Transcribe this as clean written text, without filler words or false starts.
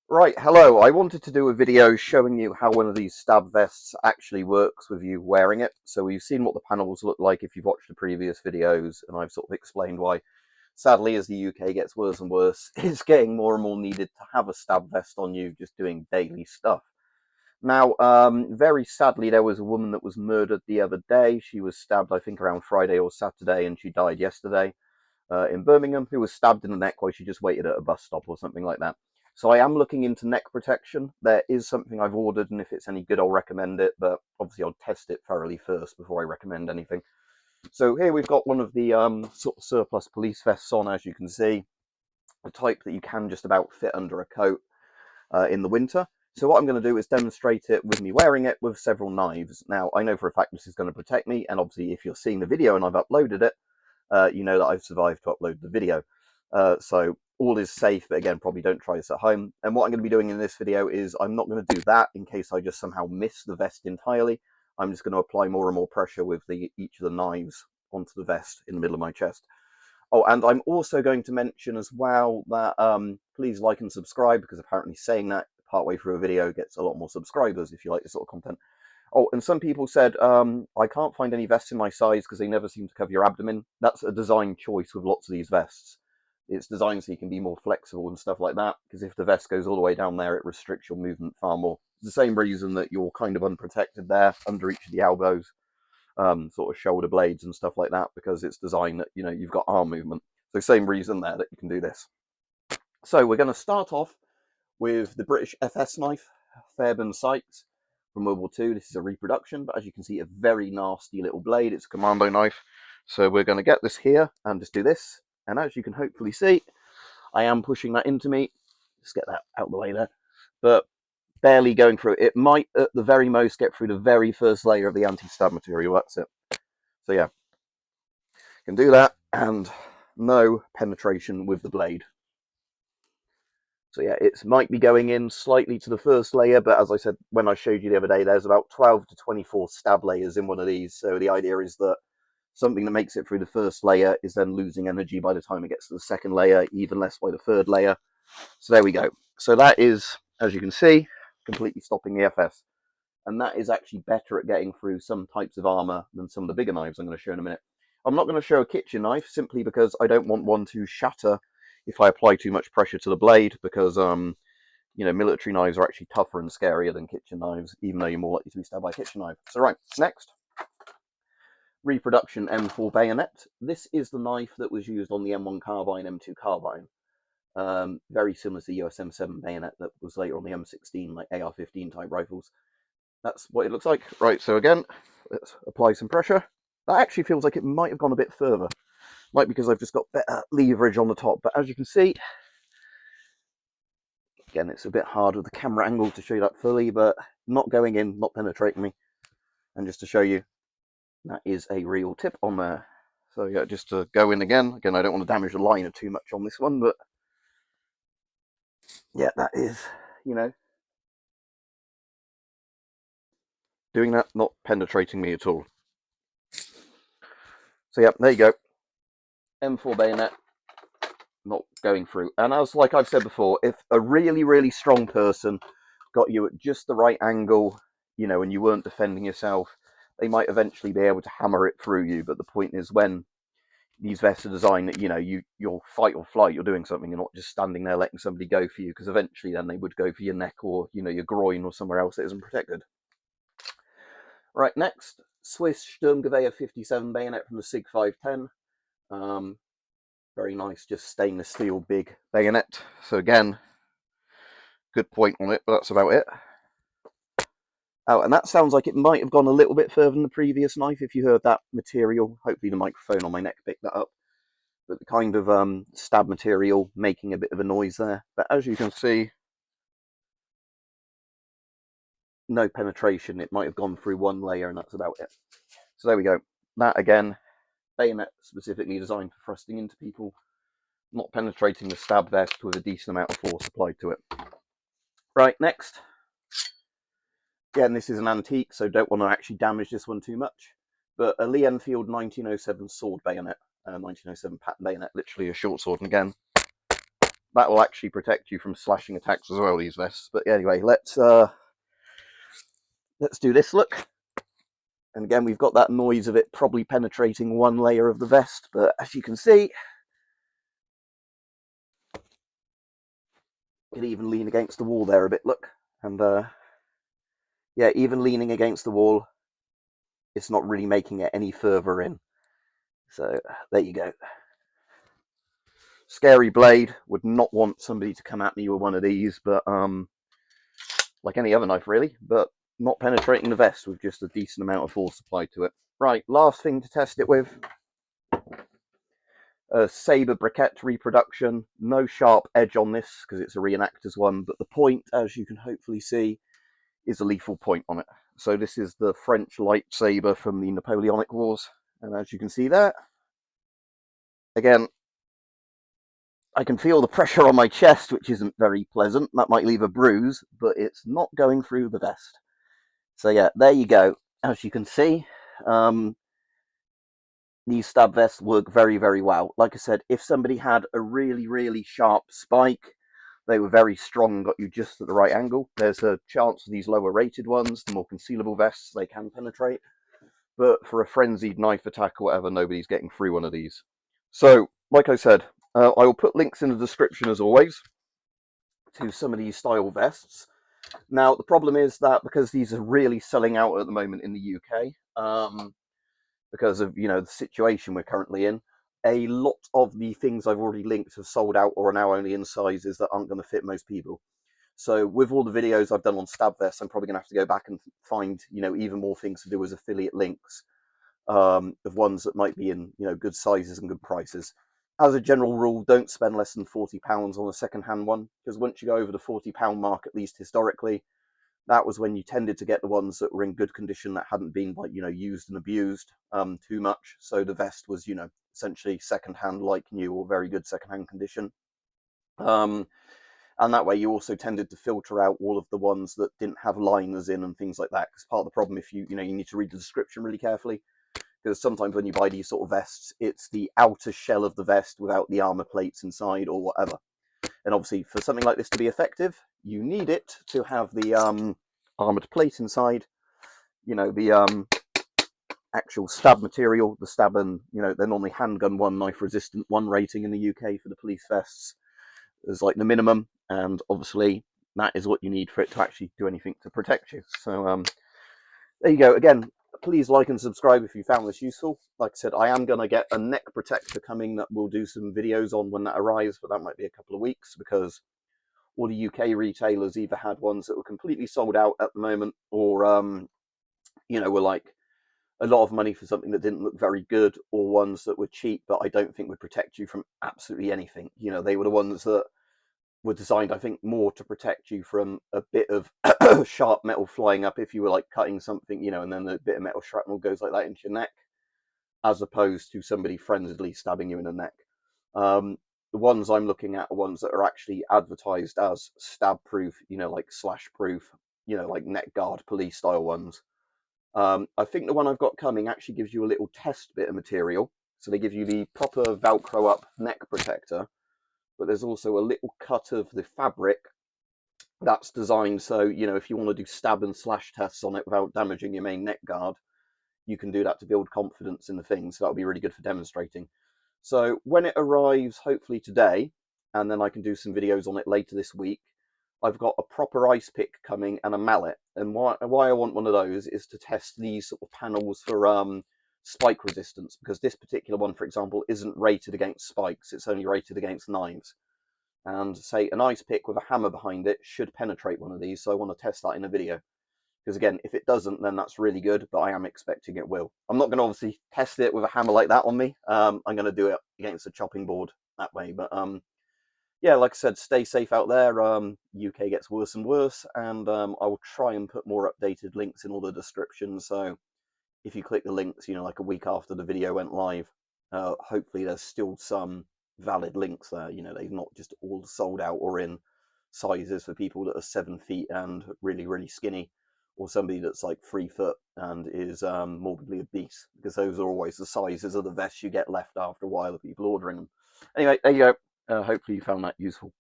Right, hello. I wanted to do a video showing you how one of these stab vests actually works with you wearing it. So we've seen what the panels look like if you've watched the previous videos, and I've sort of explained why, sadly, as the UK gets worse and worse, it's getting more and more needed to have a stab vest on you just doing daily stuff. Now, very sadly, there was a woman that was murdered the other day. She was stabbed, I think, around Friday or Saturday, and she died yesterday in Birmingham, who was stabbed in the neck while she just waited at a bus stop or something like that. So I am looking into neck protection. There is something I've ordered, and if it's any good, I'll recommend it. But obviously, I'll test it thoroughly first before I recommend anything. So here we've got one of the sort of surplus police vests on, as you can see, the type that you can just about fit under a coat in the winter. So what I'm going to do is demonstrate it with me wearing it with several knives. Now, I know for a fact this is going to protect me, and obviously if you're seeing the video and I've uploaded it, you know that I've survived to upload the video. So all is safe, but again, probably don't try this at home. And what I'm going to be doing in this video is I'm not going to do that in case I just somehow miss the vest entirely. I'm just going to apply more and more pressure with each of the knives onto the vest in the middle of my chest. Oh, and I'm also going to mention as well that please like and subscribe, because apparently saying that partway through a video gets a lot more subscribers if you like this sort of content. Oh, and some people said, I can't find any vests in my size because they never seem to cover your abdomen. That's a design choice with lots of these vests. It's designed so you can be more flexible and stuff like that, because if the vest goes all the way down there, it restricts your movement far more. It's the same reason that you're kind of unprotected there under each of the elbows, sort of shoulder blades and stuff like that, because it's designed that, you know, you've got arm movement. So same reason there that you can do this. So we're going to start off with the British FS knife, Fairbairn Sykes, from World War II. This is a reproduction, but as you can see, a very nasty little blade. It's a commando knife. So we're going to get this here and just do this. And as you can hopefully see, I am pushing that into me. Just get that out of the way there. But barely going through it. It might, at the very most, get through the very first layer of the anti-stab material. That's it. So yeah, can do that, and no penetration with the blade. So yeah, it might be going in slightly to the first layer, but as I said when I showed you the other day, there's about 12 to 24 stab layers in one of these. So the idea is that something that makes it through the first layer is then losing energy by the time it gets to the second layer, even less by the third layer. So there we go. So that is, as you can see, completely stopping the FS. And that is actually better at getting through some types of armor than some of the bigger knives I'm going to show in a minute. I'm not going to show a kitchen knife simply because I don't want one to shatter if I apply too much pressure to the blade, because you know, military knives are actually tougher and scarier than kitchen knives, even though you're more likely to be stabbed by a kitchen knife. So right, next, reproduction M4 bayonet. This is the knife that was used on the M1 carbine, M2 carbine. Very similar to the USM7 bayonet that was later on the M16, like AR-15 type rifles. That's what it looks like. Right, so again, let's apply some pressure. That actually feels like it might have gone a bit further. Might because I've just got better leverage on the top, but as you can see, again, it's a bit hard with the camera angle to show you that fully, but not going in, not penetrating me. And just to show you, that is a real tip on there. So yeah, just to go in again, I don't want to damage the liner too much on this one, but yeah, that is, you know, doing that, not penetrating me at all. So yeah, there you go. M4 bayonet, not going through. And as like I've said before, if a really, really strong person got you at just the right angle, you know, and you weren't defending yourself, they might eventually be able to hammer it through you. But the point is, when these vests are designed that, you know, you'll fight or flight, you're doing something, you're not just standing there letting somebody go for you, because eventually then they would go for your neck or, you know, your groin or somewhere else that isn't protected. Right, next, Swiss Sturmgewehr 57 bayonet from the SIG 510. Very nice, just stainless steel big bayonet. So again, good point on it, but that's about it. Oh, and that sounds like it might have gone a little bit further than the previous knife if you heard that material. Hopefully the microphone on my neck picked that up. But the kind of stab material making a bit of a noise there. But as you can see, no penetration. It might have gone through one layer and that's about it. So there we go. That again, bayonet specifically designed for thrusting into people, not penetrating the stab vest with a decent amount of force applied to it. Right, next. Again, this is an antique, so don't want to actually damage this one too much. But a Lee Enfield 1907 sword bayonet, 1907 pattern bayonet, literally a short sword. And again, that will actually protect you from slashing attacks as well, these vests. But anyway, let's do this look. And again, we've got that noise of it probably penetrating one layer of the vest, but as you can see, it even lean against the wall there a bit, look. And yeah, even leaning against the wall, it's not really making it any further in. So there you go. Scary blade. Would not want somebody to come at me with one of these, but like any other knife really, but not penetrating the vest with just a decent amount of force applied to it. Right, last thing to test it with. A saber briquette reproduction. No sharp edge on this because it's a reenactor's one, but the point, as you can hopefully see, is a lethal point on it. So this is the French lightsaber from the Napoleonic Wars, and as you can see there, again, I can feel the pressure on my chest, which isn't very pleasant. That might leave a bruise, but it's not going through the vest. So yeah, there you go. As you can see, these stab vests work very, very well. Like I said, if somebody had a really, really sharp spike, they were very strong, got you just at the right angle. There's a chance of these lower rated ones, the more concealable vests, they can penetrate. But for a frenzied knife attack or whatever, nobody's getting through one of these. So, like I said, I will put links in the description as always to some of these style vests. Now, the problem is that because these are really selling out at the moment in the UK, because of, you know, the situation we're currently in, a lot of the things I've already linked have sold out or are now only in sizes that aren't going to fit most people. So with all the videos I've done on stab vests, I'm probably going to have to go back and find, you know, even more things to do as affiliate links of ones that might be in, you know, good sizes and good prices. As a general rule, don't spend less than £40 on a second-hand one, because once you go over the £40 mark, at least historically, that was when you tended to get the ones that were in good condition that hadn't been, like, you know, used and abused too much. So the vest was, you know, essentially second-hand like new or very good second-hand condition. And that way you also tended to filter out all of the ones that didn't have liners in and things like that, because part of the problem, if you know, you need to read the description really carefully, because sometimes when you buy these sort of vests, it's the outer shell of the vest without the armor plates inside or whatever. And obviously for something like this to be effective, you need it to have the armored plate inside, you know, the actual stab material, the stab and, you know, they're normally handgun one, knife resistant one rating in the UK for the police vests is like the minimum, and obviously that is what you need for it to actually do anything to protect you. So there you go. Again, please like and subscribe if you found this useful. Like I said, I am going to get a neck protector coming that we'll do some videos on when that arrives, but that might be a couple of weeks because all the UK retailers either had ones that were completely sold out at the moment, or you know, were like a lot of money for something that didn't look very good, or ones that were cheap but I don't think would protect you from absolutely anything. You know, they were the ones that were designed, I think, more to protect you from a bit of sharp metal flying up if you were like cutting something, you know, and then the bit of metal shrapnel goes like that into your neck, as opposed to somebody frenziedly stabbing you in the neck. The ones I'm looking at are ones that are actually advertised as stab proof, you know, like slash proof, you know, like neck guard police style ones. I think the one I've got coming actually gives you a little test bit of material. So they give you the proper Velcro up neck protector, but there's also a little cut of the fabric that's designed so, you know, if you want to do stab and slash tests on it without damaging your main neck guard, you can do that to build confidence in the thing. So that'll be really good for demonstrating. So when it arrives, hopefully today, and then I can do some videos on it later this week, I've got a proper ice pick coming and a mallet. And why I want one of those is to test these sort of panels for spike resistance, because this particular one, for example, isn't rated against spikes. It's only rated against knives. And say an ice pick with a hammer behind it should penetrate one of these. So I want to test that in a video. Because again, if it doesn't, then that's really good, but I am expecting it will. I'm not going to obviously test it with a hammer like that on me. I'm going to do it against a chopping board that way. But yeah, like I said, stay safe out there. UK gets worse and worse, and I will try and put more updated links in all the descriptions. So if you click the links, you know, like a week after the video went live, hopefully there's still some valid links there. You know, they've not just all sold out or in sizes for people that are 7 feet and really, really skinny, or somebody that's like 3 foot and is morbidly obese, because those are always the sizes of the vests you get left after a while of people ordering them. Anyway, there you go. Hopefully you found that useful.